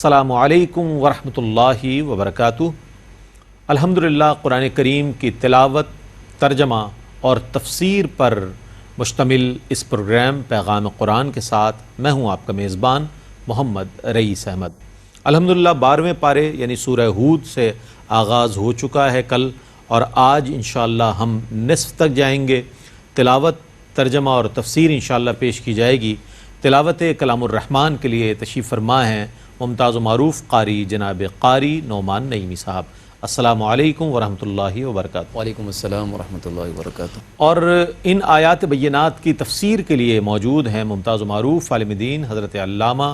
السلام علیکم ورحمۃ اللہ وبرکاتہ۔ الحمدللہ قرآن کریم کی تلاوت، ترجمہ اور تفسیر پر مشتمل اس پروگرام پیغام قرآن کے ساتھ میں ہوں آپ کا میزبان محمد رئیس احمد۔ الحمدللہ 12ویں پارے یعنی سورہ ہود سے آغاز ہو چکا ہے کل، اور آج انشاءاللہ ہم نصف تک جائیں گے۔ تلاوت، ترجمہ اور تفسیر انشاءاللہ پیش کی جائے گی۔ تلاوت کلام الرحمن کے لیے تشریف فرما ہیں ممتاز و معروف قاری جناب قاری نعمان نعیمی صاحب۔ السلام علیکم ورحمۃ اللہ وبرکاتہ۔ وعلیکم السلام ورحمۃ اللہ وبرکاتہ۔ اور ان آیات بینات کی تفسیر کے لیے موجود ہیں ممتاز و معروف عالم دین حضرت علامہ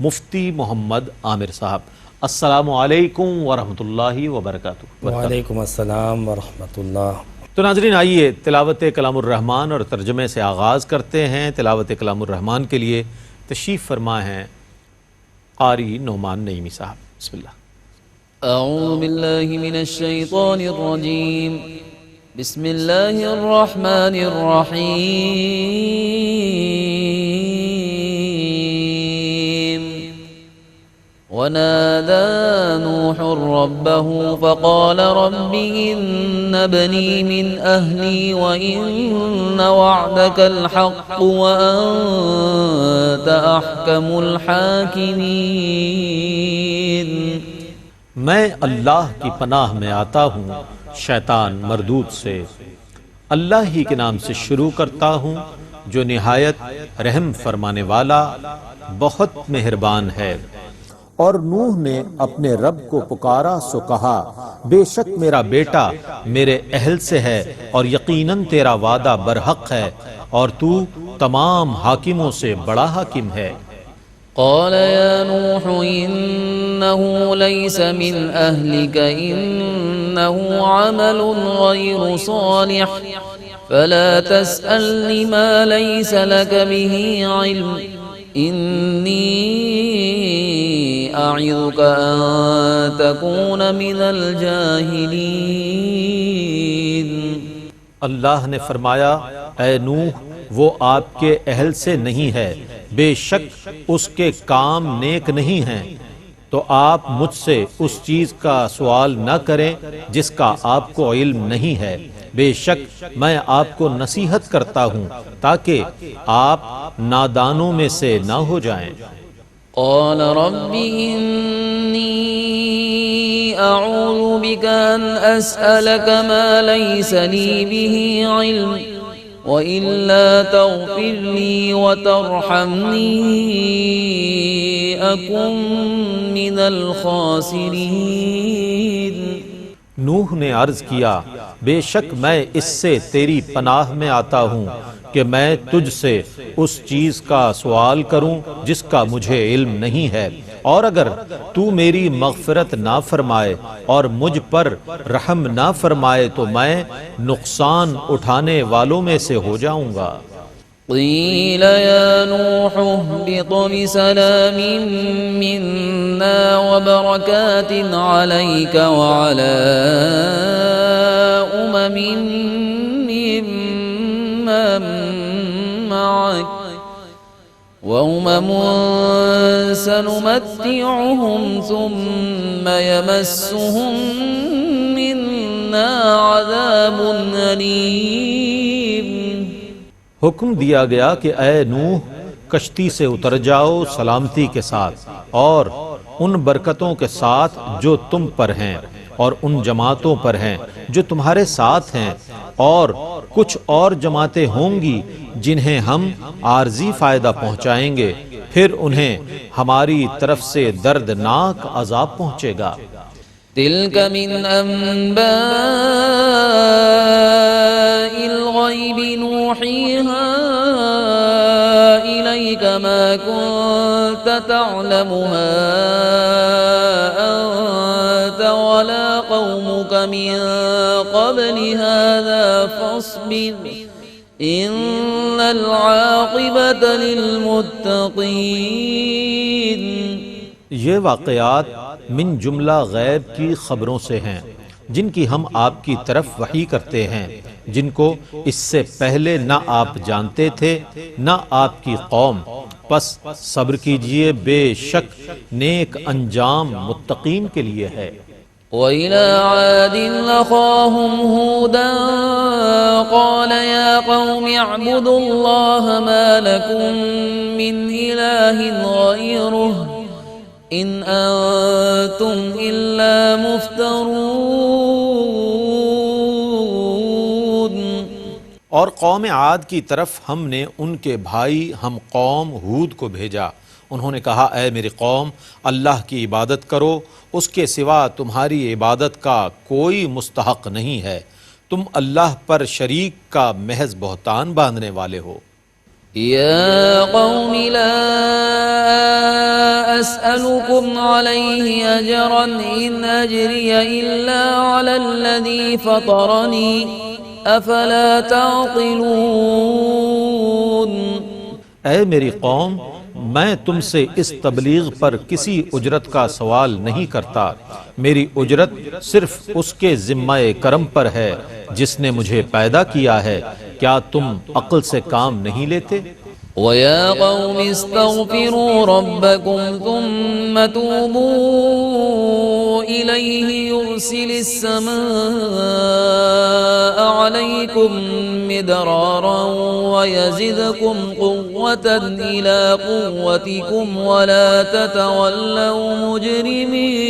مفتی محمد عامر صاحب۔ السلام علیکم ورحمۃ اللہ وبرکاتہ۔ وعلیکم السلام ورحمۃ اللہ۔ تو ناظرین آئیے تلاوت کلام الرحمن اور ترجمے سے آغاز کرتے ہیں۔ تلاوت کلام الرحمن کے لیے تشریف فرما ہیں قاری نعمان نعیمی صاحب۔ بسم اللہ۔ اعوذ باللہ من الشیطان الرجیم، بسم اللہ الرحمن الرحیم۔ ونادى نوح ربه فقال رب إن ابني من أهلي وإن وعدك الحق وأنت أحكم الحاكمين۔ میں اللہ کی پناہ میں آتا ہوں شیطان مردود سے۔ اللہ ہی کے نام سے شروع کرتا ہوں جو نہایت رحم فرمانے والا بہت مہربان ہے۔ اور نوح نے اپنے رب کو پکارا سو کہا، بے شک میرا بیٹا میرے اہل سے ہے، اور یقیناً تیرا وعدہ برحق ہے، اور تو تمام حاکموں سے بڑا حاکم ہے۔ قال يا نوح إنه ليس من أهلك إنه عمل غير صالح فلا تسألني ما ليس لك به علم إني أعظك أن تكون من الجاهلين۔ اللہ نے فرمایا، اے نوح وہ آپ کے اہل سے نہیں ہے، بے شک اس کے کام نیک نہیں ہیں، تو آپ مجھ سے اس چیز کا سوال نہ کریں جس کا آپ کو علم نہیں ہے۔ بے شک میں آپ کو نصیحت کرتا ہوں تاکہ آپ نادانوں میں سے نہ ہو جائیں۔ قال رب إني أعوذ بك أن أسألك ما ليس لي به علم وإلا تغفر لي وترحمني أكن من الخاسرين۔ نوح نے عرض کیا، بے شک میں اس سے تیری پناہ میں آتا ہوں کہ میں تجھ سے اس چیز کا سوال کروں جس کا مجھے علم نہیں ہے، اور اگر تو میری مغفرت نہ فرمائے اور مجھ پر رحم نہ فرمائے تو میں نقصان اٹھانے والوں میں سے ہو جاؤں گا۔ قیل یا نوح اہبط بسلام منا وبرکات علیک وعلی ممن معک وأمم سنمتعهم ثم يمسهم منا عذاب أليم۔ حکم دیا گیا کہ اے نوح کشتی سے اتر جاؤ سلامتی کے ساتھ اور ان برکتوں کے ساتھ جو تم پر ہیں اور ان جماعتوں پر ہیں جو تمہارے ساتھ ہیں، اور کچھ اور جماعتیں ہوں گی جنہیں ہم عارضی فائدہ پہنچائیں گے، پھر انہیں ہماری طرف سے دردناک عذاب پہنچے گا۔ تلك من أنباء الغيب نوحيها إليك ما كنت تعلمها أنت ولا قومك من قبل هذا فاصبر إن العاقبة للمتقين۔ یہ واقعات من جملہ غیب کی خبروں سے ہیں جن کی ہم آپ کی طرف وحی کرتے ہیں، جن کو اس سے پہلے نہ آپ جانتے تھے نہ آپ کی قوم، پس صبر کیجئے، بے شک نیک انجام متقین کے لیے ہے۔ وَإِلَى عَادٍ أَخَاهُمْ هُودًا قَالَ يَا قَوْمِ اعْبُدُوا اللَّهَ مَا لَكُمْ مِنْ إِلَٰهٍ غَيْرُهُ إِنْ أَنْتُمْ إِلَّا مُفْتَرُونَ۔ اور قوم عاد کی طرف ہم نے ان کے بھائی ہم قوم ہود کو بھیجا، انہوں نے کہا اے میری قوم، اللہ کی عبادت کرو، اس کے سوا تمہاری عبادت کا کوئی مستحق نہیں ہے، تم اللہ پر شریک کا محض بہتان باندھنے والے ہو۔ يا قوم لا أسألكم عليه أجرا إن أجري إلا على الذي فطرني أفلا تعقلون۔ اے میری قوم، میں تم سے اس تبلیغ پر کسی اجرت کا سوال نہیں کرتا، میری اجرت صرف اس کے ذمہ کرم پر ہے جس نے مجھے پیدا کیا ہے، کیا تم عقل سے کام نہیں لیتے؟ وَيَا قَوْمِ اسْتَغْفِرُوا رَبَّكُمْ ثُمَّ تُوبُوا إِلَيْهِ يُرْسِلِ السَّمَاءَ عَلَيْكُمْ مِدْرَارًا وَيَزِدْكُمْ قُوَّةً إِلَى قُوَّتِكُمْ وَلَا تَتَوَلَّوْا مُجْرِمِينَ۔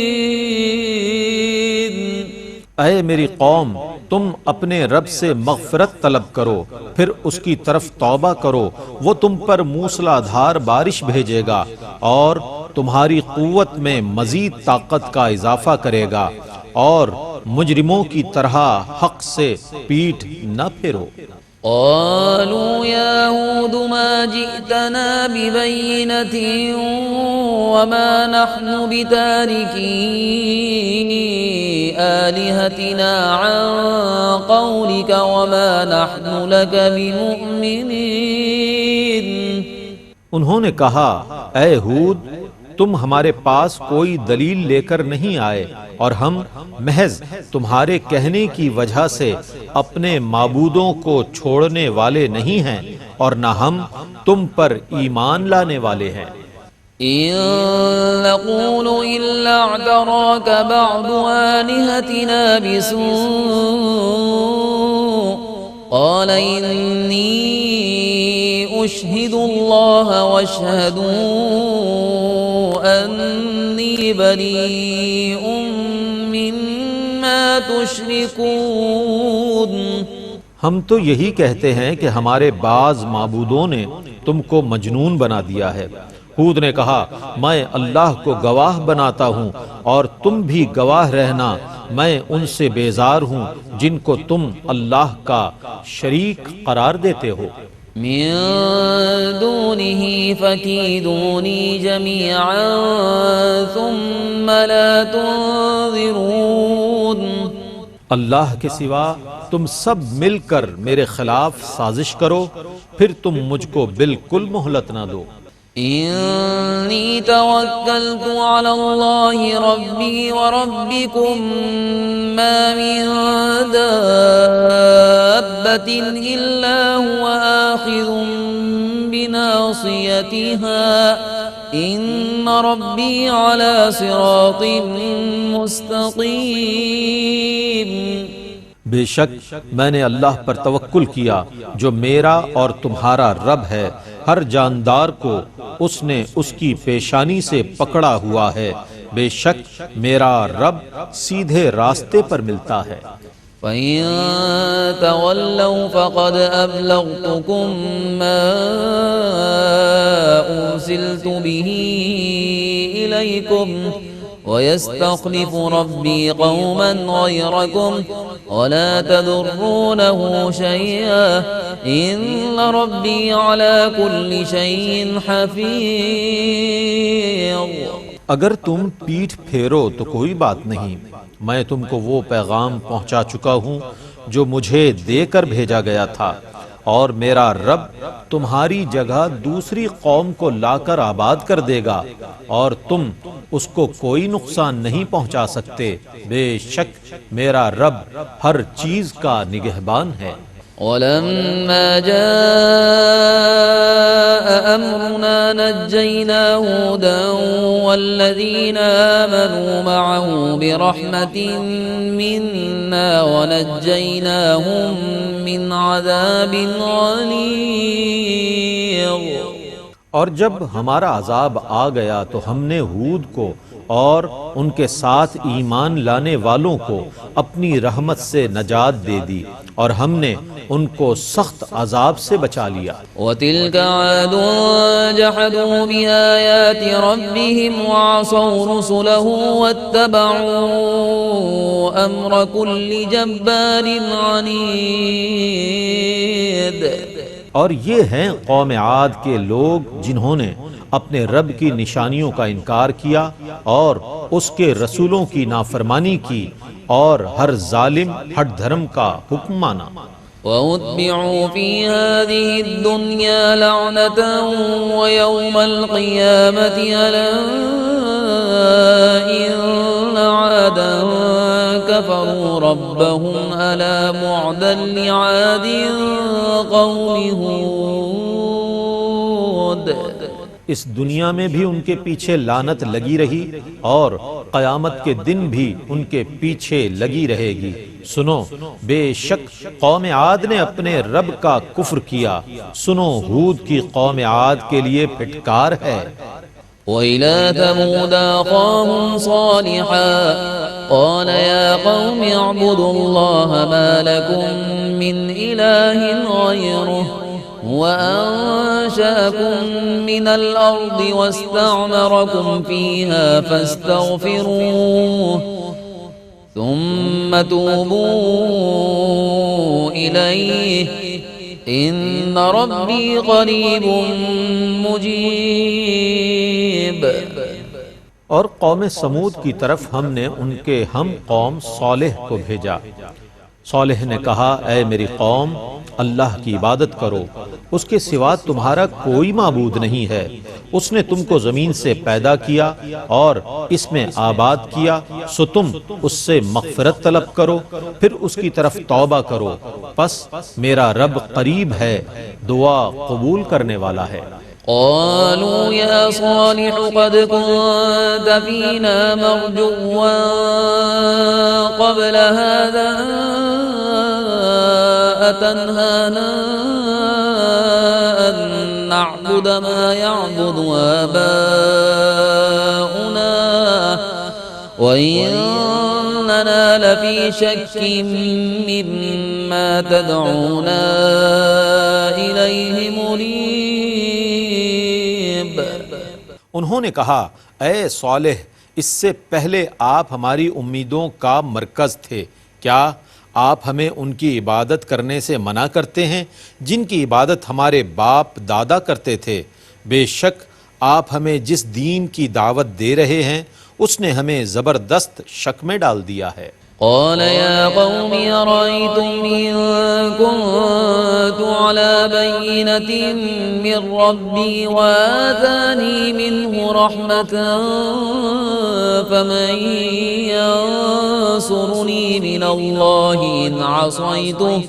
اے میری قوم، تم اپنے رب سے مغفرت طلب کرو، پھر اس کی طرف توبہ کرو، وہ تم پر موسلا دھار بارش بھیجے گا اور تمہاری قوت میں مزید طاقت کا اضافہ کرے گا، اور مجرموں کی طرح حق سے پیٹھ نہ پھیرو۔ قالوا يا هود ما جئتنا ببينة وما نحن بتاركي آلهتنا عن قولك وما نحن لك بمؤمنين۔ انہوں نے کہا اے ہود، تم ہمارے پاس کوئی دلیل لے کر نہیں آئے، اور ہم محض تمہارے کہنے کی وجہ سے اپنے معبودوں کو چھوڑنے والے نہیں ہیں، اور نہ ہم تم پر ایمان لانے والے ہیں۔ إن نقول إلا اعتراك بعض آلهتنا بسوء قال إني أشهد الله واشهدوا أني بريء مما تشركون۔ ہم تو یہی کہتے ہیں کہ ہمارے بعض معبودوں نے تم کو مجنون بنا دیا ہے۔ ہود نے کہا میں اللہ کو گواہ بناتا ہوں اور تم بھی گواہ رہنا، میں ان سے بیزار ہوں جن کو تم اللہ کا شریک قرار دیتے ہو۔ من دونه فكيدوني جميعا ثم لا تنظرون۔ اللہ کے سوا تم سب مل کر میرے خلاف سازش کرو، پھر تم مجھ کو بالکل مہلت نہ دو۔ إني توكلت على الله ربي وربكم ما من دابة إلا هو آخذ بناصيتها إن ربي على صراط مستقيم۔ بے شک میں نے اللہ پر توکل کیا جو میرا اور تمہارا رب ہے، ہر جاندار کو اس نے اس کی پیشانی سے پکڑا ہوا ہے، بے شک میرا رب سیدھے راستے پر ملتا ہے۔ فَإِن تَوَلَّوْا فَقَدْ أَبْلَغْتُكُم مَّا أُرْسِلْتُ بِهِ إِلَيْكُمْ وَيَسْتَخْلِفُ رَبِّي قَوْمًا غَيْرَكُمْ وَلَا تَضُرُّونَهُ شَيْئًا إِنَّ رَبِّي عَلَى كُلِّ شَيْءٍ حَفِيظٌ۔ اگر تم پیٹھ پھیرو تو کوئی بات نہیں، میں تم کو وہ پیغام پہنچا چکا ہوں جو مجھے دے کر بھیجا گیا تھا، اور میرا رب تمہاری جگہ دوسری قوم کو لا کر آباد کر دے گا اور تم اس کو کوئی نقصان نہیں پہنچا سکتے، بے شک میرا رب ہر چیز کا نگہبان ہے۔ ولما جاء أمرنا نجينا هودا والذين آمنوا معه برحمة منا ونجيناهم من عذاب غليظ۔ اور جب ہمارا عذاب آ گیا تو ہم نے ہود کو اور ان کے ساتھ ایمان لانے والوں کو اپنی رحمت سے نجات دے دی اور ہم نے ان کو سخت عذاب سے بچا لیا۔ وتلك عاد جحدوا بآيات ربهم وعصوا رسله واتبعوا أمر كل جبار عنيد۔ اور یہ ہیں قوم عاد کے لوگ جنہوں نے اپنے رب کی نشانیوں کا انکار کیا اور اس کے رسولوں کی نافرمانی کی اور ہر ظالم ہٹ دھرم کا حکم مانا۔ وَأُتْبِعُوا فِي هَذِهِ الدُّنْيَا لَعْنَةً وَيَوْمَ الْقِيَامَةِ أَلَا إِنَّ عَادًا كَفَرُوا رَبَّهُمْ أَلَا بُعْدًا لِعَادٍ قَوْمِ هُودٍ۔ اس دنیا میں بھی ان کے پیچھے لعنت لگی رہی اور قیامت کے دن بھی ان کے پیچھے لگی رہے گی۔ سنو بے شک قوم عاد نے اپنے رب کا کفر کیا، سنو ہود کی قوم عاد کے لیے پھٹکار ہے۔ وَإِلَى ثَمُودَ أَخَاهُمْ صَالِحًا قَالَ يَا قَوْمِ اعْبُدُوا اللَّهَ مَا لَكُمْ مِنْ إِلَٰهٍ غَيْرُهُ هُوَ أَنشَأَكُم مِّنَ الْأَرْضِ وَاسْتَعْمَرَكُمْ فِيهَا فَاسْتَغْفِرُوهُ ثُمَّ تُوبُوا إِلَيْهِ إِنَّ رَبِّي قَرِيبٌ مُجِيبٌ۔ اور قوم سمود کی طرف ہم نے ان کے ہم قوم صالح کو بھیجا۔ صالح نے کہا اے میری قوم اللہ کی عبادت کرو، اس کے سوا تمہارا کوئی معبود نہیں ہے۔ اس نے تم کو زمین سے پیدا کیا اور اس میں آباد کیا، سو تم اس سے مغفرت طلب کرو، پھر اس کی طرف توبہ کرو، پس میرا رب قریب ہے، دعا قبول کرنے والا ہے۔ قالوا يا صالح قد كنت فينا مرجوا قبل هذا أتنهانا أن نعبد ما يعبد آباؤنا وإننا لفي شك مما تدعونا إليه مريب۔ انہوں نے کہا اے صالح اس سے پہلے آپ ہماری امیدوں کا مرکز تھے، کیا آپ ہمیں ان کی عبادت کرنے سے منع کرتے ہیں جن کی عبادت ہمارے باپ دادا کرتے تھے؟ بے شک آپ ہمیں جس دین کی دعوت دے رہے ہیں اس نے ہمیں زبردست شک میں ڈال دیا ہے۔ قال يا قوم أرأيتم إن كنت على بينة من ربي وآتاني منه رحمة فمن ينصرني من الله إن عصيته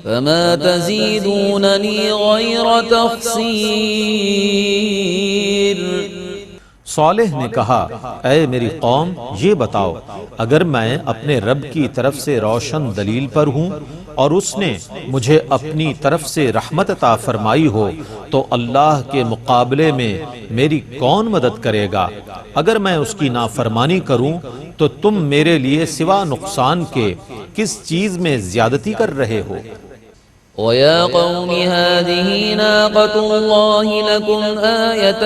فما تزيدونني غير تخسير۔ صالح نے کہا اے میری قوم یہ بتاؤ اگر میں اپنے رب کی طرف سے روشن دلیل پر ہوں اور اس نے مجھے اپنی طرف سے رحمت عطا فرمائی ہو تو اللہ کے مقابلے میں میری کون مدد کرے گا؟ اگر میں اس کی نافرمانی کروں تو تم میرے لیے سوا نقصان کے کس چیز میں زیادتی کر رہے ہو؟ وَيَا قَوْمِ هَٰذِهِ نَاقَةُ اللَّهِ لَكُمْ آيَةً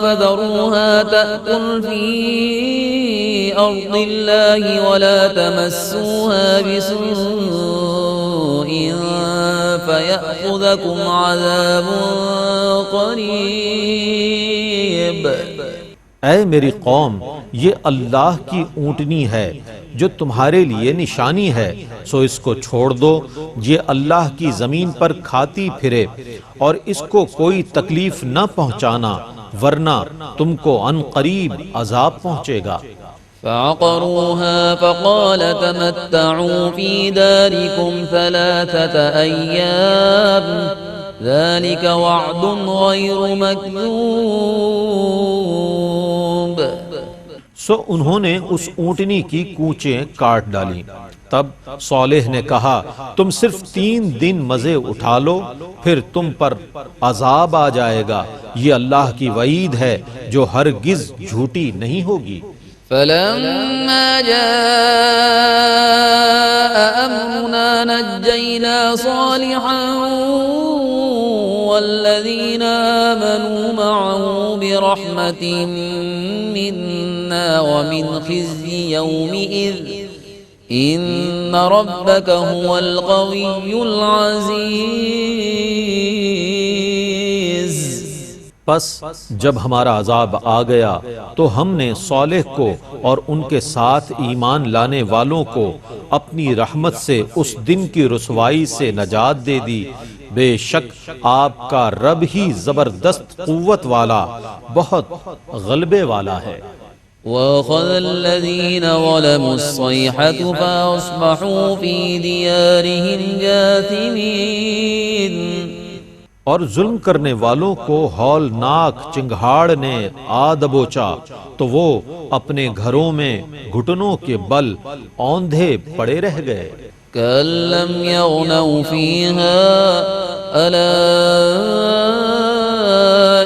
فَذَرُوهَا تَأْكُلْ فِي أَرْضِ اللَّهِ وَلَا تَمَسُّوهَا بِسُوءٍ فَيَأْخُذَكُمْ عَذَابٌ قَرِيبٌ۔ اے میری قوم، یہ اللہ کی اونٹنی ہے جو تمہارے لیے نشانی ہے، سو اس کو چھوڑ دو، یہ اللہ کی زمین پر کھاتی پھرے، اور اس کو کوئی تکلیف نہ پہنچانا، ورنہ تم کو عن قریب عذاب پہنچے گا۔ فعقروها فقال تمتعوا في داركم 3 أيام ذلك وعد غير مكذوب۔ سو انہوں نے اس اونٹنی کی کونچیں کاٹ ڈالیں۔ تب صالح نے کہا تم صرف 3 دن مزے اٹھا لو، پھر تم پر عذاب آ جائے گا، یہ اللہ کی وعید ہے جو ہرگز جھوٹی نہیں ہوگی۔ فلما جاء أمرنا نجينا صالحا والذين آمنوا معه برحمة منا ومن خزي يومئذ إن ربك هو القوي العزيز۔ پس جب ہمارا عذاب آ گیا تو ہم نے صالح کو اور ان کے ساتھ ایمان لانے والوں کو اپنی رحمت سے اس دن کی رسوائی سے نجات دے دی، بے شک آپ کا رب ہی زبردست قوت والا، بہت غلبے والا ہے۔ وَأَخَذَ الَّذِينَ ظَلَمُوا الصَّيْحَةُ فَأَصْبَحُوا فِي دِيَارِهِمْ جَاثِمِينَ۔ اور ظلم کرنے والوں کو ہولناک چنگھاڑ نے آ دبوچا تو وہ اپنے گھروں میں گھٹنوں کے بل اوندھے پڑے رہ گئے۔ كَأَن لَّمْ يَغْنَوْا فِيهَا أَلَا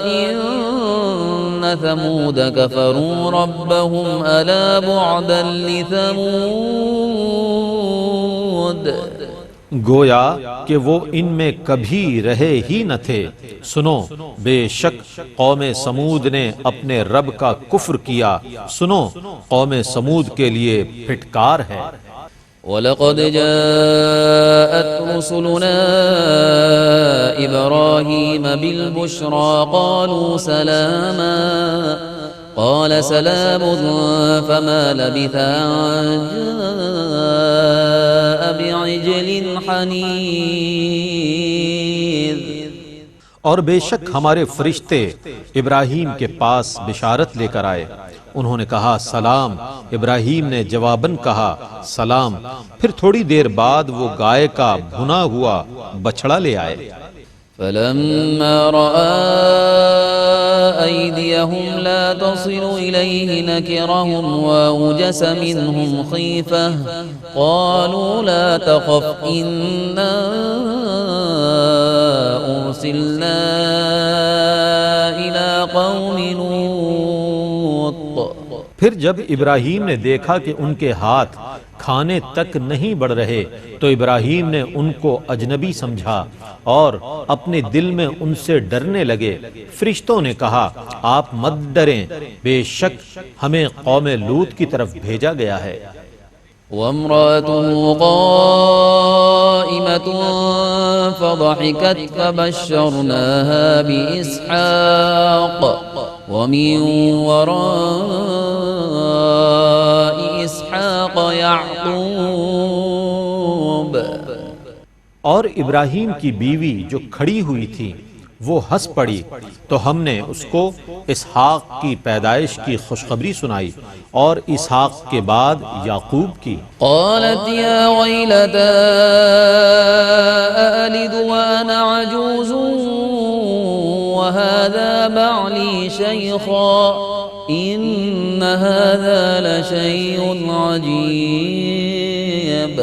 إِنَّ ثَمُودَ كَفَرُوا رَبَّهُمْ أَلَا بُعْدًا لِّثَمُودَ۔ گویا کہ وہ ان میں کبھی رہے ہی نہ تھے، سنو بے شک قوم سمود نے اپنے رب کا کفر کیا، سنو قوم سمود کے لیے پھٹکار ہے۔ وَلَقَدْ جَاءَتْ رُسُلُنَا إِبْرَاهِيمَ بِالْبُشْرَى قَالُوا سَلَامًا قَالَ سَلَامٌ فَمَا لَبِثَ أَن جَاءَ بِعِجْلٍ حَنِيذٍ۔ اور بے شک ہمارے فرشتے ابراہیم کے پاس بشارت لے کر آئے، انہوں نے کہا سلام، ابراہیم نے جواباً کہا سلام، پھر تھوڑی دیر بعد وہ گائے کا بھنا ہوا بچڑا لے آئے۔ فَلَمَّا رَأَى أَيْدِيَهُمْ لَا تَصِلُ إِلَيْهِ نَكِرَهُمْ وَأَوْجَسَ مِنْهُمْ خِيفَةً قَالُوا لَا تَخَفْ إِنَّا أُرْسِلْنَا إِلَى قَوْمِ لُوطٍ۔ پھر جب ابراہیم نے دیکھا کہ ان کے ہاتھ کھانے تک نہیں بڑھ رہے تو ابراہیم نے ان کو اجنبی سمجھا اور اپنے دل میں ان سے ڈرنے لگے۔ فرشتوں نے کہا آپ مت ڈریں، بے شک ہمیں قوم لوط کی طرف بھیجا گیا ہے۔ وَامْرَأَتُهُ قَائِمَةٌ فَضَحِكَتْ فَبَشَّرْنَاهَا بِإِسْحَاقَ وَمِن وَرَاءِ إِسْحَاقَ يَعْقُوبَ۔ اور ابراہیم کی بیوی جو کھڑی ہوئی تھی وہ ہنس پڑی تو ہم نے اس کو اسحاق کی پیدائش کی خوشخبری سنائی اور اسحاق کے بعد یعقوب کی۔ قالت یا ویلتا أألد وأنا عجوز وهذا بعلي شيخا إن هذا لشيء عجيب۔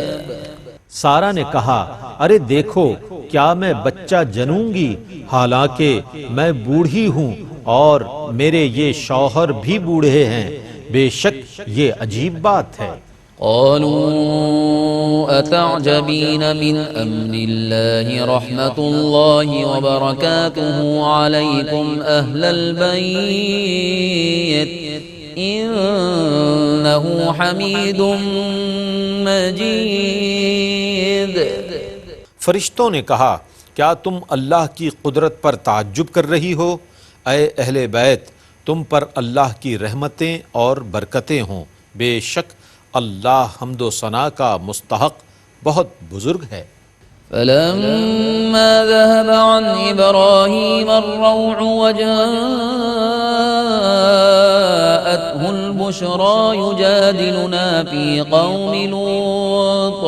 سارا نے کہا ارے دیکھو کیا میں بچہ جنوں گی حالانکہ میں بوڑھی ہوں اور میرے یہ شوہر بھی بوڑھے ہیں، بے شک یہ عجیب بات ہے۔ قالوا أتعجبين من أمر الله رحمة الله وبركاته عليكم أهل البيت إنه حميد مجيد۔ فرشتوں نے کہا کیا تم اللہ کی قدرت پر تعجب کر رہی ہو؟ اے اہل بیت، تم پر اللہ کی رحمتیں اور برکتیں ہوں، بے شک اللہ حمد و ثنا کا مستحق بہت بزرگ ہے۔ فلما ذهب عن إبراهيم الروع وجاءته البشرى يجادلنا في قوم لوط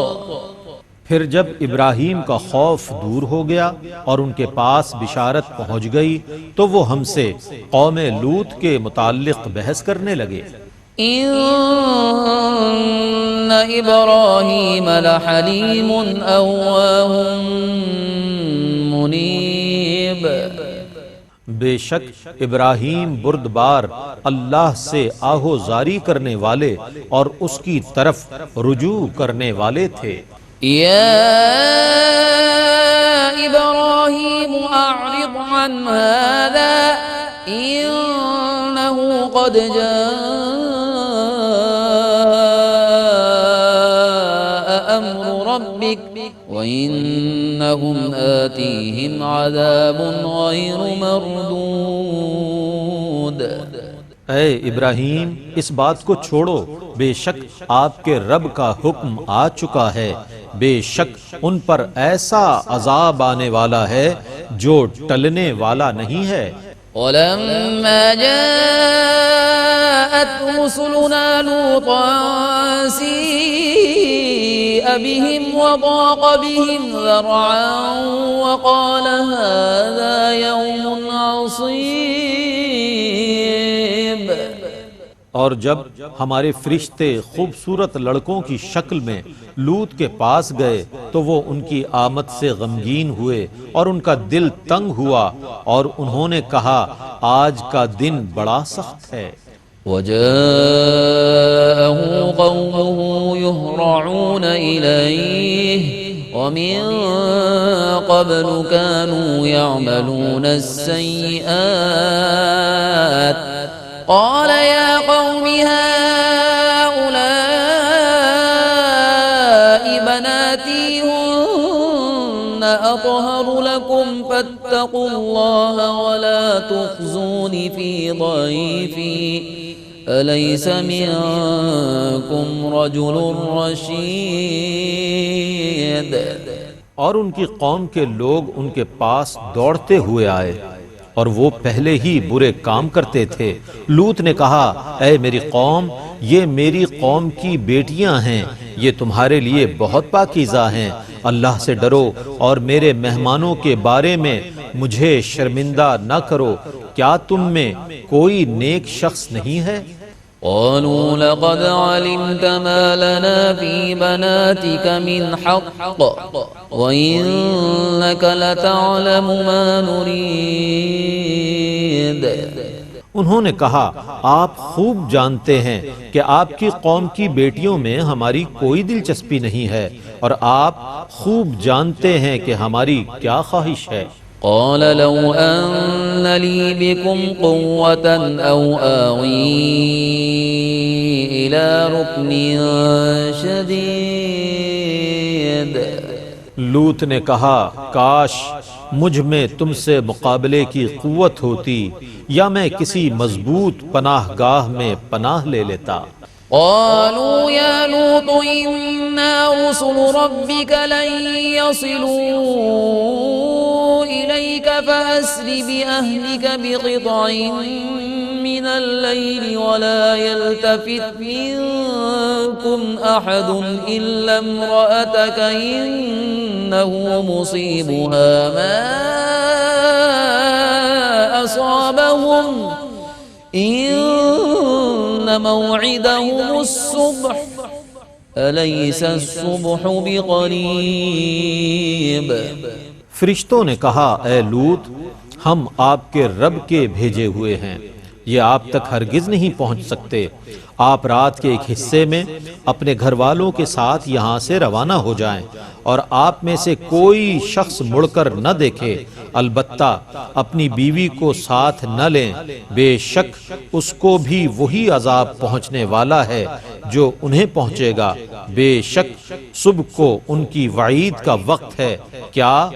پھر جب ابراہیم کا خوف دور ہو گیا اور ان کے پاس بشارت پہنچ گئی تو وہ ہم سے قوم لوط کے متعلق بحث کرنے لگے۔ إن إبراهيم لحليم أواه منيب بے شک ابراہیم بردبار، اللہ سے آہو زاری کرنے والے اور اس کی طرف رجوع کرنے والے تھے۔ يا إبراهيم أعرض عن هذا إنه قد جاء أمر ربك وإنهم آتيهم عذاب غير مردود۔ اے ابراہیم اس بات کو چھوڑو، بے شک آپ کے رب کا حکم آ چکا ہے، بے شک ان پر ایسا عذاب آنے والا ہے جو ٹلنے والا نہیں ہے۔ ولما جاءت رسلنا لوطا سيء بهم وضاق بهم ذرعا وقال هذا يوم عصيب۔ اور جب ہمارے فرشتے خوبصورت لڑکوں کی شکل میں لوط کے پاس گئے تو وہ ان کی آمد سے غمگین ہوئے اور ان کا دل تنگ ہوا اور انہوں نے کہا آج کا دن بڑا سخت ہے۔ وجاءه قومه يهرعون إليه ومن قبل كانوا يعملون السيئات قال يا قوم هؤلاء بناتي هن أطهر لكم فاتقوا الله ولا تخزون في ضيفي أليس منكم رجل رشيد۔ اور ان کی قوم کے لوگ ان کے پاس دوڑتے ہوئے آئے اور وہ پہلے ہی برے کام کرتے تھے۔ لوط نے کہا اے میری قوم، یہ میری قوم کی بیٹیاں ہیں، یہ تمہارے لیے بہت پاکیزہ ہیں، اللہ سے ڈرو اور میرے مہمانوں کے بارے میں مجھے شرمندہ نہ کرو، کیا تم میں کوئی نیک شخص نہیں ہے؟ قالوا لقد علمت ما لنا في بناتك من حق وإنك لتعلم ما نريد۔ انہوں نے کہا آپ خوب جانتے ہیں کہ آپ کی قوم کی بیٹیوں میں ہماری کوئی دلچسپی نہیں ہے اور آپ خوب جانتے ہیں کہ ہماری کیا خواہش ہے۔ قال لو أن لي بكم قوة أو آوي إلى ركن شديد۔ لوط نے کہا کاش مجھ میں تم سے مقابلے کی قوت ہوتی یا میں کسی مضبوط پناہ گاہ میں پناہ لے لیتا۔ قالوا يا لوط إنا رسل ربك لن يصلوا إليك فأسر بأهلك بقطع من الليل ولا يلتفت منكم أحد إلا امرأتك إنه مصيبها ما أصابهم إن موعدهم الصبح أليس الصبح بقريب۔ فرشتوں نے کہا اے لوط ہم آپ کے رب کے بھیجے ہوئے ہیں، یہ آپ تک ہرگز نہیں پہنچ سکتے، آپ رات کے ایک حصے میں اپنے گھر والوں کے ساتھ یہاں سے روانہ ہو جائیں اور آپ میں سے کوئی شخص مڑ کر نہ دیکھے، البتہ اپنی بیوی کو ساتھ نہ لیں، بے شک اس کو بھی وہی عذاب پہنچنے والا ہے جو انہیں پہنچے گا، بے شک صبح کو ان کی وعید کا وقت ہے، کیا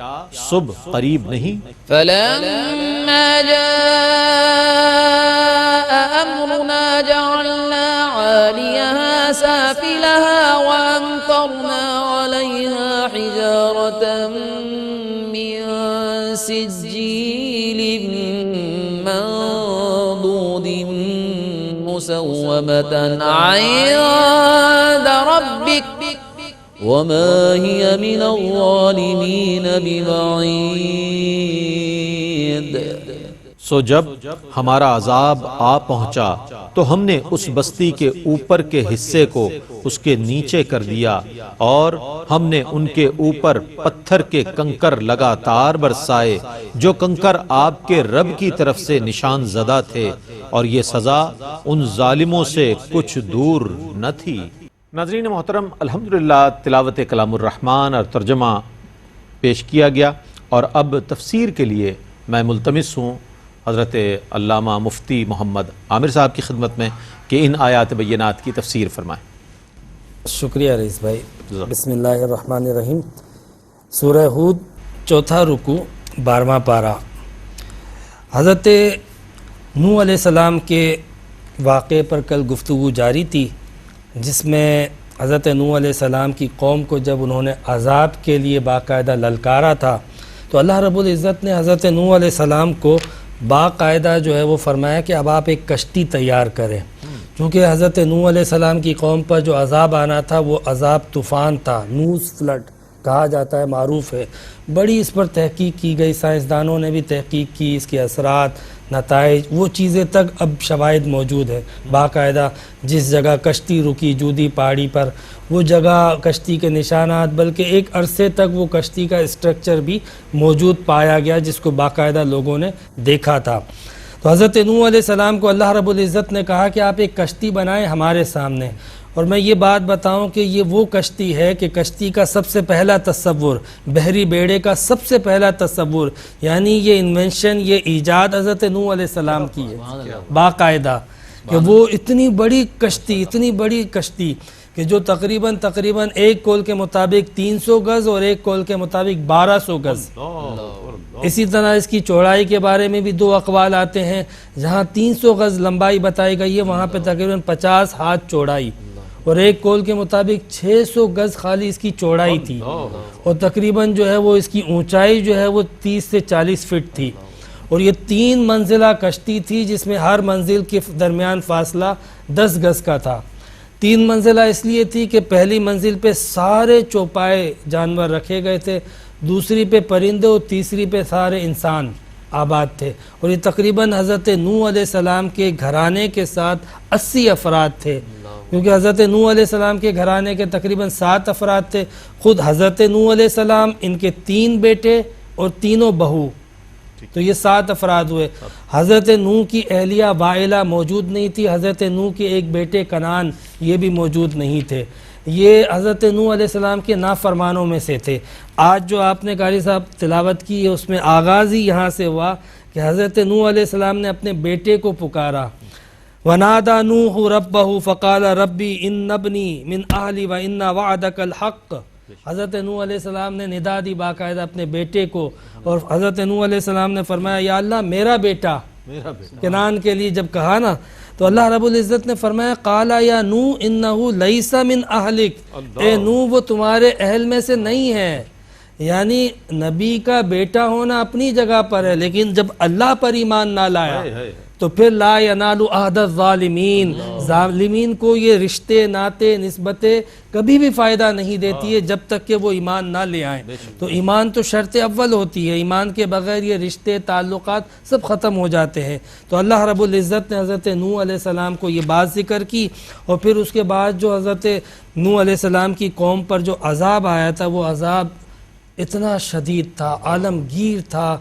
صبح قریب نہیں؟ فلما جاء فجعلنا عاليها سافلها وأمطرنا عليها حجارة من سجيل منضود مسومة عند ربك وما هي من الظالمين ببعيد. سو جب ہمارا عذاب آ پہنچا تو ہم نے اس بستی کے اوپر کے حصے کو اس کے نیچے کر دیا اور ہم نے ان کے اوپر پتھر کے کنکر لگاتار برسائے جو کنکر آپ کے رب کی طرف سے نشان زدہ تھے اور یہ سزا ان ظالموں سے کچھ دور نہ تھی. ناظرین محترم، الحمدللہ تلاوت کلام الرحمن اور ترجمہ پیش کیا گیا، اور اب تفسیر کے لیے میں ملتمس ہوں حضرت علامہ مفتی محمد عامر صاحب کی خدمت میں کہ ان آیات بینات کی تفسیر فرمائیں. شکریہ رئیس بھائی. بسم اللہ الرحمن الرحیم. سورہ ہود، چوتھا رکوع، 12واں پارہ. حضرت نوح علیہ السلام کے واقعے پر کل گفتگو جاری تھی، جس میں حضرت نوح علیہ السلام کی قوم کو جب انہوں نے عذاب کے لیے باقاعدہ للکارا تھا تو اللہ رب العزت نے حضرت نوح علیہ السلام کو باقاعدہ جو ہے وہ فرمایا کہ اب آپ ایک کشتی تیار کریں، کیونکہ حضرت نوح علیہ السلام کی قوم پر جو عذاب آنا تھا وہ عذاب طوفان تھا، نوز فلڈ کہا جاتا ہے، معروف ہے. بڑی اس پر تحقیق کی گئی، سائنسدانوں نے بھی تحقیق کی، اس کے اثرات، نتائج، وہ چیزیں تک اب شواہد موجود ہے. باقاعدہ جس جگہ کشتی رکی جودی پہاڑی پر، وہ جگہ کشتی کے نشانات، بلکہ ایک عرصے تک وہ کشتی کا اسٹرکچر بھی موجود پایا گیا جس کو باقاعدہ لوگوں نے دیکھا تھا. تو حضرت نوح علیہ السلام کو اللہ رب العزت نے کہا کہ آپ ایک کشتی بنائیں ہمارے سامنے. اور میں یہ بات بتاؤں کہ یہ وہ کشتی ہے کہ کشتی کا سب سے پہلا تصور، بحری بیڑے کا سب سے پہلا تصور، یعنی یہ انوینشن، یہ ایجاد حضرت نوح علیہ السلام کی ہے باقاعدہ. کہ وہ اتنی بڑی کشتی کہ جو تقریباً ایک قول کے مطابق 300 گز اور ایک قول کے مطابق 1200 گز. اسی طرح اس کی چوڑائی کے بارے میں بھی 2 اقوال آتے ہیں. جہاں 300 گز لمبائی بتائی گئی ہے وہاں پہ تقریباً 50 ہاتھ چوڑائی، اور ایک قول کے مطابق 600 گز خالی اس کی چوڑائی تھی، اور تقریباً جو ہے وہ اس کی اونچائی جو ہے وہ 30 سے 40 فٹ تھی. اور یہ 3 منزلہ کشتی تھی جس میں ہر منزل کے درمیان فاصلہ 10 گز کا تھا. 3 منزلہ اس لیے تھی کہ پہلی منزل پہ سارے چوپائے جانور رکھے گئے تھے، دوسری پہ پرندے اور تیسری پہ سارے انسان آباد تھے. اور یہ تقریباً حضرت نوح علیہ السلام کے گھرانے کے ساتھ 80 افراد تھے، کیونکہ حضرت نوح علیہ السلام کے گھرانے کے تقریباً 7 افراد تھے. خود حضرت نوح علیہ السلام، ان کے 3 بیٹے اور تینوں بہو، تو یہ 7 افراد ہوئے. حضرت نوح کی اہلیہ وائلہ موجود نہیں تھی، حضرت نوح کے ایک بیٹے کنعان یہ بھی موجود نہیں تھے. یہ حضرت نوح علیہ السلام کے نافرمانوں میں سے تھے. آج جو آپ نے قاری صاحب تلاوت کی ہے اس میں آغاز ہی یہاں سے ہوا کہ حضرت نوح علیہ السلام نے اپنے بیٹے کو پکارا. وَنَادَى نُوحُ رَبَّهُ فَقَالَ رَبِّي إِنَّ ابْنِي مِنْ أَهْلِي وَإِنَّ وَعْدَكَ الْحَقِّ. حضرت نوح علیہ السلام نے ندا دی باقاعدہ اپنے بیٹے کو، اور حضرت نوح علیہ السلام نے فرمایا یا اللہ میرا بیٹا. کنعان کے لیے جب کہا نا تو اللہ رب العزت نے فرمایا قَالَ يَا نُوحُ إِنَّهُ لَيْسَ مِنْ أَهْلِكَ. اے نوح وہ تمہارے اہل میں سے نہیں ہے. یعنی نبی کا بیٹا ہونا اپنی جگہ پر ہے، لیکن جب اللہ پر ایمان نہ لایا تو پھر لا ینال عہد الظالمین، ظالمین کو یہ رشتے ناتے نسبتیں کبھی بھی فائدہ نہیں دیتی ہے جب تک کہ وہ ایمان نہ لے آئیں. تو ایمان تو شرط اول ہوتی ہے، ایمان کے بغیر یہ رشتے تعلقات سب ختم ہو جاتے ہیں. تو اللہ رب العزت نے حضرت نوح علیہ السلام کو یہ بات ذکر کی، اور پھر اس کے بعد جو حضرت نوح علیہ السلام کی قوم پر جو عذاب آیا تھا وہ عذاب اتنا شدید تھا، عالمگیر تھا.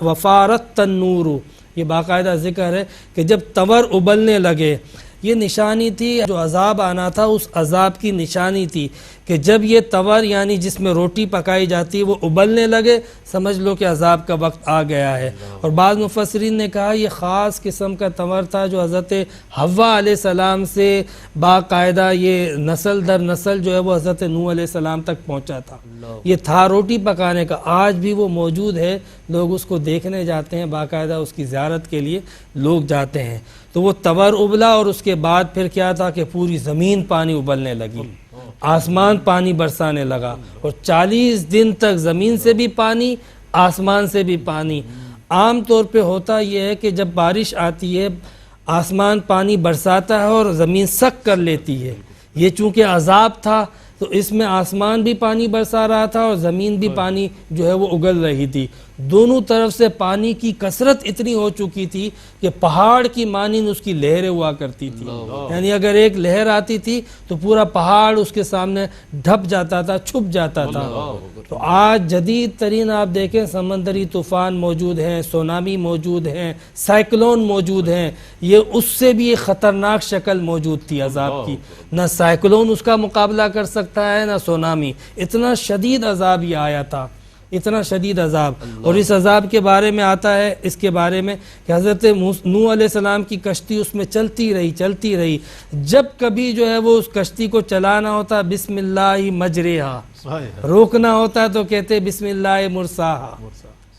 وفارت تنور، یہ باقاعدہ ذکر ہے کہ جب تور ابلنے لگے، یہ نشانی تھی، جو عذاب آنا تھا اس عذاب کی نشانی تھی کہ جب یہ تور یعنی جس میں روٹی پکائی جاتی ہے وہ ابلنے لگے، سمجھ لو کہ عذاب کا وقت آ گیا ہے. اور بعض مفسرین نے کہا یہ خاص قسم کا تور تھا جو حضرت حوا علیہ السلام سے باقاعدہ یہ نسل در نسل جو ہے وہ حضرت نوح علیہ السلام تک پہنچا تھا. یہ تھا روٹی پکانے کا، آج بھی وہ موجود ہے، لوگ اس کو دیکھنے جاتے ہیں، باقاعدہ اس کی زیارت کے لیے لوگ جاتے ہیں. تو وہ تور ابلا اور اس کے بعد پھر کیا تھا کہ پوری زمین پانی ابلنے لگی، آسمان پانی برسانے لگا، اور 40 دن تک زمین سے بھی پانی، آسمان سے بھی پانی۔ عام طور پہ ہوتا یہ ہے کہ جب بارش آتی ہے آسمان پانی برساتا ہے اور زمین سک کر لیتی ہے، یہ چونکہ عذاب تھا تو اس میں آسمان بھی پانی برسا رہا تھا اور زمین بھی پانی جو ہے وہ اگل رہی تھی، دونوں طرف سے پانی کی کثرت اتنی ہو چکی تھی کہ پہاڑ کی مانند اس کی لہریں ہوا کرتی تھی، یعنی اگر ایک لہر آتی تھی تو پورا پہاڑ اس کے سامنے ڈھپ جاتا تھا، چھپ جاتا تھا۔ تو آج جدید ترین آپ دیکھیں سمندری طوفان موجود ہیں، سونامی موجود ہیں، سائیکلون موجود ہیں، یہ اس سے بھی ایک خطرناک شکل موجود تھی عذاب کی، نہ سائیکلون اس کا مقابلہ کر سکتا ہے نہ سونامی، اتنا شدید عذاب یہ آیا تھا، اتنا شدید عذاب۔ اور اس عذاب کے بارے میں آتا ہے اس کے بارے میں کہ حضرت نوح علیہ السلام کی کشتی اس میں چلتی رہی، جب کبھی جو ہے وہ اس کشتی کو چلانا ہوتا بسم اللہ مجریہا، روکنا ہوتا تو کہتے بسم اللہ مرساہا،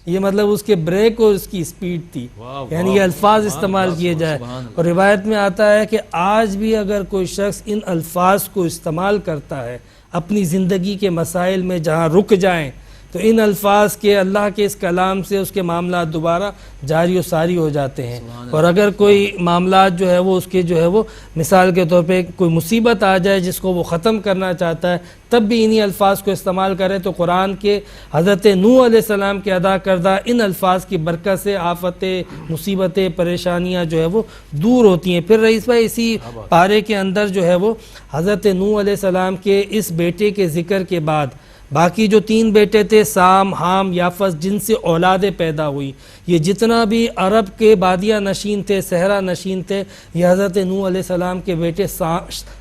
یہ مطلب اس کے بریک اور اس کی سپیڈ تھی، یعنی یہ الفاظ استعمال کیے جائے۔ اور روایت میں آتا ہے کہ آج بھی اگر کوئی شخص ان الفاظ کو استعمال کرتا ہے اپنی زندگی کے مسائل میں جہاں رک جائیں تو ان الفاظ کے اللہ کے اس کلام سے اس کے معاملات دوبارہ جاری و ساری ہو جاتے ہیں۔ اور اگر کوئی معاملات جو ہے وہ اس کے جو ہے وہ مثال کے طور پہ کوئی مصیبت آ جائے جس کو وہ ختم کرنا چاہتا ہے تب بھی انہی الفاظ کو استعمال کرے تو قرآن کے حضرت نوح علیہ السلام کے ادا کردہ ان الفاظ کی برکت سے آفتیں، مصیبتیں، پریشانیاں جو ہے وہ دور ہوتی ہیں۔ پھر رئیس بھائی اسی پارے کے اندر جو ہے وہ حضرت نوح علیہ السلام کے اس بیٹے کے ذکر کے بعد باقی جو 3 بیٹے تھے سام، حام، یافس، جن سے اولادیں پیدا ہوئی، یہ جتنا بھی عرب کے بادیہ نشین تھے، صحرا نشین تھے، یہ حضرت نوح علیہ السلام کے بیٹے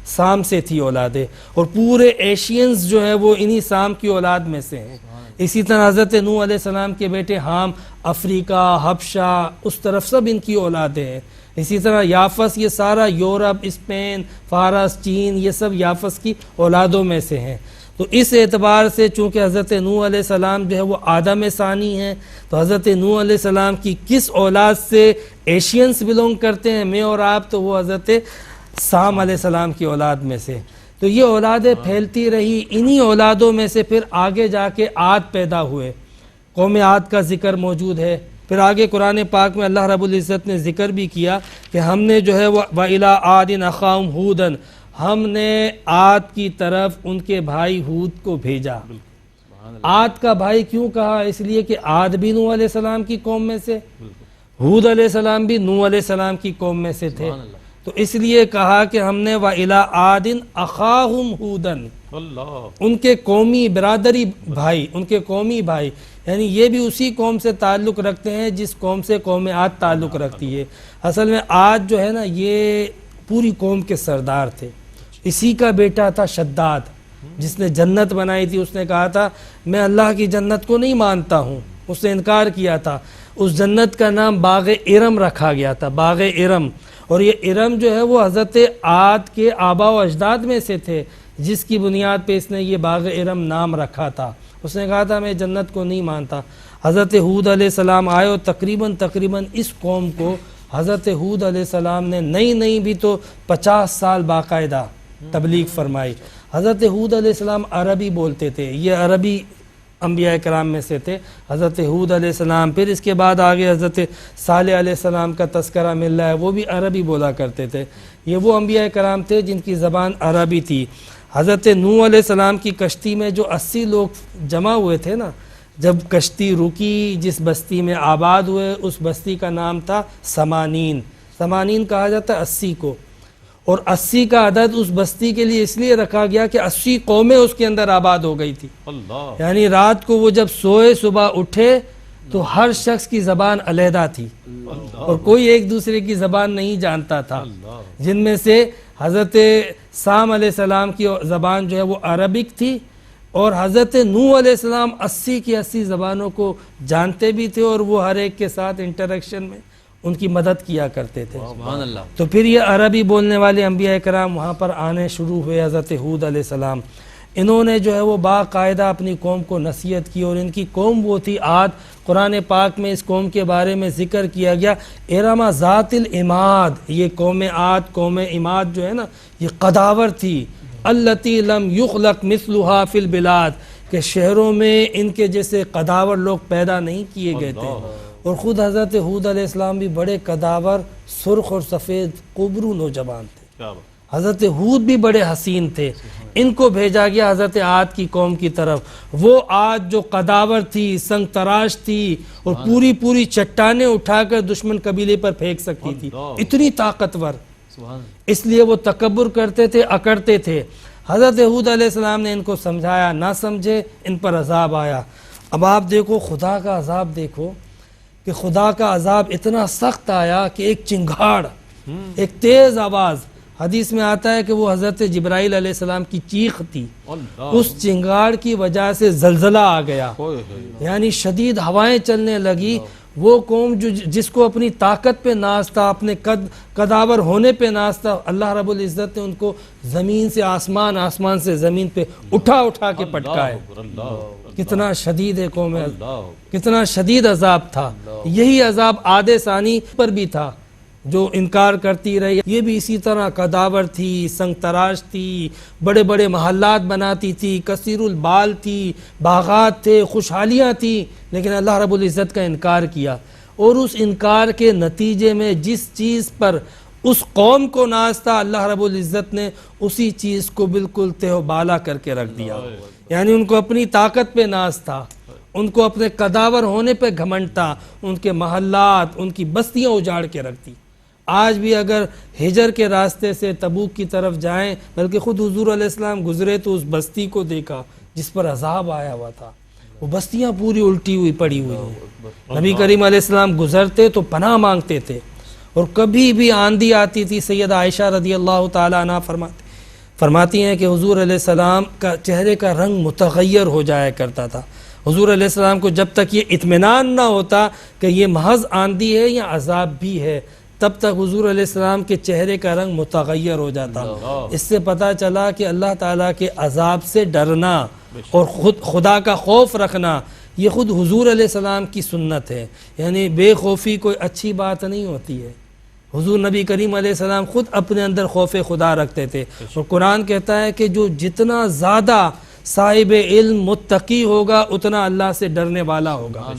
سام سے تھی اولادیں، اور پورے ایشینز جو ہے وہ انہی سام کی اولاد میں سے ہیں۔ اسی طرح حضرت نوح علیہ السلام کے بیٹے حام افریقہ، حبشہ، اس طرف سب ان کی اولادیں ہیں۔ اسی طرح یافس یہ سارا یورپ، اسپین، فارس، چین، یہ سب یافس کی اولادوں میں سے ہیں۔ تو اس اعتبار سے چونکہ حضرت نوح علیہ السلام جو ہے وہ آدم ثانی ہیں تو حضرت نوح علیہ السلام کی کس اولاد سے ایشینز بلونگ کرتے ہیں میں اور آپ، تو وہ حضرت سام علیہ السلام کی اولاد میں سے۔ تو یہ اولادیں پھیلتی رہی، انہی اولادوں میں سے پھر آگے جا کے عاد پیدا ہوئے، قوم عاد کا ذکر موجود ہے۔ پھر آگے قرآن پاک میں اللہ رب العزت نے ذکر بھی کیا کہ ہم نے جو ہے وَإِلَىٰ عَادٍ أَخَاهُمْ هُودًا، ہم نے عاد کی طرف ان کے بھائی ہود کو بھیجا۔ عاد کا بھائی کیوں کہا؟ اس لیے کہ عاد بھی نوح علیہ السلام کی قوم میں سے، ہود علیہ السلام بھی نوح علیہ السلام کی قوم میں سے تھے، تو اس لیے کہا کہ ہم نے وَإِلَىٰ عَادٍ أَخَاهُمْ هُودًا، ان کے قومی برادری بھائی، ان کے قومی بھائی، یعنی یہ بھی اسی قوم سے تعلق رکھتے ہیں جس قوم سے قوم عاد تعلق رکھتی ہے۔ اصل میں عاد جو ہے نا یہ پوری قوم کے سردار تھے، اسی کا بیٹا تھا شداد جس نے جنت بنائی تھی، اس نے کہا تھا میں اللہ کی جنت کو نہیں مانتا ہوں، اس نے انکار کیا تھا۔ اس جنت کا نام باغ ارم رکھا گیا تھا، باغ ارم، اور یہ ارم جو ہے وہ حضرت عاد کے آبا و اجداد میں سے تھے جس کی بنیاد پہ اس نے یہ باغ ارم نام رکھا تھا۔ اس نے کہا تھا میں جنت کو نہیں مانتا۔ حضرت ہود علیہ السلام آئے اور تقریباً اس قوم کو حضرت ہود علیہ السلام نے نہیں بھی تو 50 سال باقاعدہ تبلیغ فرمائی۔ حضرت ہود علیہ السلام عربی بولتے تھے، یہ عربی انبیاء کرام میں سے تھے، حضرت ہود علیہ السلام۔ پھر اس کے بعد آگے حضرت صالح علیہ السلام کا تذکرہ مل رہا ہے، وہ بھی عربی بولا کرتے تھے۔ یہ وہ انبیاء کرام تھے جن کی زبان عربی تھی۔ حضرت نوح علیہ السلام کی کشتی میں جو 80 لوگ جمع ہوئے تھے نا، جب کشتی رکی جس بستی میں آباد ہوئے اس بستی کا نام تھا سمانین کہا جاتا ہے 80 کو، اور 80 کا عدد اس بستی کے لیے اس لیے رکھا گیا کہ 80 قومیں اس کے اندر آباد ہو گئی تھی۔ یعنی رات کو وہ جب سوئے صبح اٹھے تو ہر شخص کی زبان علیحدہ تھی اور کوئی ایک دوسرے کی زبان نہیں جانتا تھا، جن میں سے حضرت سام علیہ السلام کی زبان جو ہے وہ عربک تھی، اور حضرت نوح علیہ السلام 80 کی 80 زبانوں کو جانتے بھی تھے اور وہ ہر ایک کے ساتھ انٹریکشن میں ان کی مدد کیا کرتے تھے۔ سبحان اللہ۔ تو پھر یہ عربی بولنے والے انبیاء کرام وہاں پر آنے شروع ہوئے۔ حضرت ہود علیہ السلام انہوں نے جو ہے وہ باقاعدہ اپنی قوم کو نصیحت کی، اور ان کی قوم وہ تھی عاد۔ قرآن پاک میں اس قوم کے بارے میں ذکر کیا گیا ارم ذات العماد، یہ قوم عاد، قوم عماد جو ہے نا یہ قداور تھی، التی لم یخلق مثلھا فی البلاد، کہ شہروں میں ان کے جیسے قداور لوگ پیدا نہیں کیے گئے تھے۔ اور خود حضرت ہود علیہ السلام بھی بڑے قداور، سرخ اور سفید قبرو نوجوان تھے۔ حضرت ہود بھی بڑے حسین تھے، ان کو بھیجا گیا حضرت عاد کی قوم کی طرف۔ وہ عاد جو قداور تھی، سنگ تراش تھی، اور پوری چٹانیں اٹھا کر دشمن قبیلے پر پھینک سکتی تھی، اتنی طاقتور، اس لیے وہ تکبر کرتے تھے، اکڑتے تھے۔ حضرت ہود علیہ السلام نے ان کو سمجھایا، نہ سمجھے، ان پر عذاب آیا۔ اب آپ دیکھو خدا کا عذاب، دیکھو کہ خدا کا عذاب اتنا سخت آیا کہ ایک چنگھاڑ، ایک تیز آواز، حدیث میں آتا ہے کہ وہ حضرت جبرائیل علیہ السلام کی چیخ تھی، اس چنگھاڑ کی وجہ سے زلزلہ آ گیا، یعنی شدید ہوائیں چلنے لگی۔ وہ قوم جس کو اپنی طاقت پہ ناز تھا، اپنے قداور ہونے پہ ناز تھا، اللہ رب العزت نے ان کو زمین سے آسمان، آسمان سے زمین پہ اٹھا کے پٹکائے۔ کتنا شدید ہے قوم، کتنا شدید عذاب تھا۔ یہی عذاب عاد ثانی پر بھی تھا جو انکار کرتی رہی، یہ بھی اسی طرح قداور تھی، سنگ تراش تھی، بڑے بڑے محلات بناتی تھی، کثیر البال تھی، باغات تھے، خوشحالیاں تھی، لیکن اللہ رب العزت کا انکار کیا۔ اور اس انکار کے نتیجے میں جس چیز پر اس قوم کو ناز تھا، اللہ رب العزت نے اسی چیز کو بالکل تہ و بالا کر کے رکھ دیا۔ یعنی ان کو اپنی طاقت پہ ناز تھا، ان کو اپنے قداور ہونے پہ گھمنڈ تھا، ان کے محلات، ان کی بستیاں اجاڑ کے رکھ دی۔ آج بھی اگر ہجر کے راستے سے تبوک کی طرف جائیں، بلکہ خود حضور علیہ السلام گزرے تو اس بستی کو دیکھا جس پر عذاب آیا ہوا تھا، وہ بستیاں پوری الٹی ہوئی پڑی ہوئی ہیں۔ نبی کریم علیہ السلام گزرتے تو پناہ مانگتے تھے، اور کبھی بھی آندھی آتی تھی، سیدہ عائشہ رضی اللہ تعالی عنہ فرماتی ہیں کہ حضور علیہ السلام کا چہرے کا رنگ متغیر ہو جایا کرتا تھا۔ حضور علیہ السلام کو جب تک یہ اطمینان نہ ہوتا کہ یہ محض آندھی ہے یا عذاب بھی ہے، تب تک حضور علیہ السلام کے چہرے کا رنگ متغیر ہو جاتا۔ اس سے پتہ چلا کہ اللہ تعالیٰ کے عذاب سے ڈرنا اور خدا کا خوف رکھنا یہ خود حضور علیہ السلام کی سنت ہے، یعنی بے خوفی کوئی اچھی بات نہیں ہوتی ہے۔ حضور نبی کریم علیہ السلام خود اپنے اندر خوف خدا رکھتے تھے، اور قرآن کہتا ہے کہ جو جتنا زیادہ صاحب علم متقی ہوگا اتنا اللہ سے ڈرنے والا ہوگا۔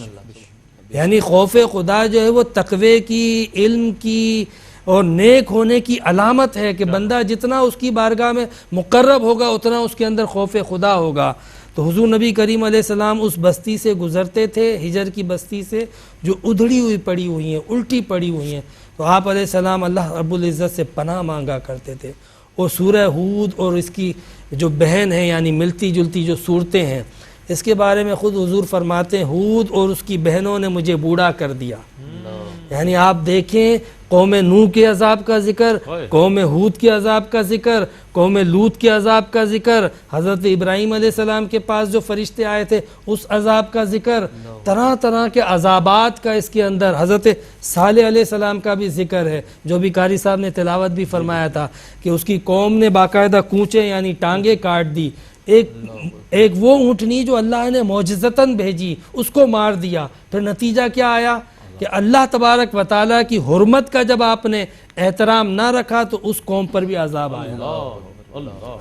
یعنی خوف خدا جو ہے وہ تقوی کی، علم کی اور نیک ہونے کی علامت ہے، کہ بندہ جتنا اس کی بارگاہ میں مقرب ہوگا اتنا اس کے اندر خوف خدا ہوگا۔ تو حضور نبی کریم علیہ السلام اس بستی سے گزرتے تھے، ہجر کی بستی سے، جو ادھڑی ہوئی پڑی ہوئی ہیں، الٹی پڑی ہوئی ہیں، تو آپ علیہ السلام اللہ رب العزت سے پناہ مانگا کرتے تھے۔ اور سورہ ہود اور اس کی جو بہن ہے، یعنی ملتی جلتی جو صورتیں ہیں، اس کے بارے میں خود حضور فرماتے ہیں ہود اور اس کی بہنوں نے مجھے بوڑھا کر دیا۔ یعنی آپ دیکھیں قوم نوح کے عذاب کا ذکر، قوم ہود کے عذاب کا ذکر، قوم لوط کے عذاب کا ذکر، حضرت ابراہیم علیہ السلام کے پاس جو فرشتے آئے تھے اس عذاب کا ذکر، طرح طرح کے عذابات کا اس کے اندر، حضرت صالح علیہ السلام کا بھی ذکر ہے، جو بھی قاری صاحب نے تلاوت بھی فرمایا تھا کہ اس کی قوم نے باقاعدہ کونچے یعنی ٹانگیں کاٹ دی، ایک وہ اونٹنی جو اللہ نے معجزتاً بھیجی اس کو مار دیا۔ پھر نتیجہ کیا آیا کہ اللہ تبارک و تعالیٰ کی حرمت کا جب آپ نے احترام نہ رکھا تو اس قوم پر بھی عذاب آیا۔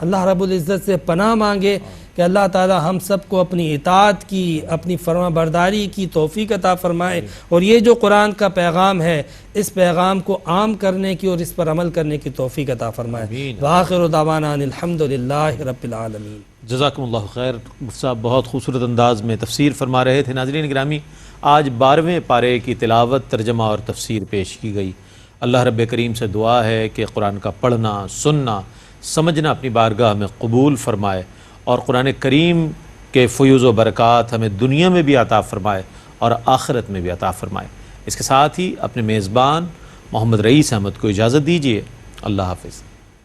اللہ رب العزت سے پناہ مانگے کہ اللہ تعالیٰ ہم سب کو اپنی اطاعت کی، اپنی فرما برداری کی توفیق عطا فرمائے، اور یہ جو قرآن کا پیغام ہے اس پیغام کو عام کرنے کی اور اس پر عمل کرنے کی توفیق عطا فرمائے۔ وآخر دعوانا ان الحمدللہ رب العالمین۔ جزاکم اللہ خیر۔ مفتی صاحب بہت خوبصورت انداز میں تفسیر فرما رہے تھے۔ ناظرین گرامی، آج 12ویں پارے کی تلاوت، ترجمہ اور تفسیر پیش کی گئی۔ اللہ رب کریم سے دعا ہے کہ قرآن کا پڑھنا، سننا، سمجھنا اپنی بارگاہ میں قبول فرمائے، اور قرآن کریم کے فیوز و برکات ہمیں دنیا میں بھی عطا فرمائے اور آخرت میں بھی عطا فرمائے۔ اس کے ساتھ ہی اپنے میزبان محمد رئیس احمد کو اجازت دیجیے۔ اللہ حافظ۔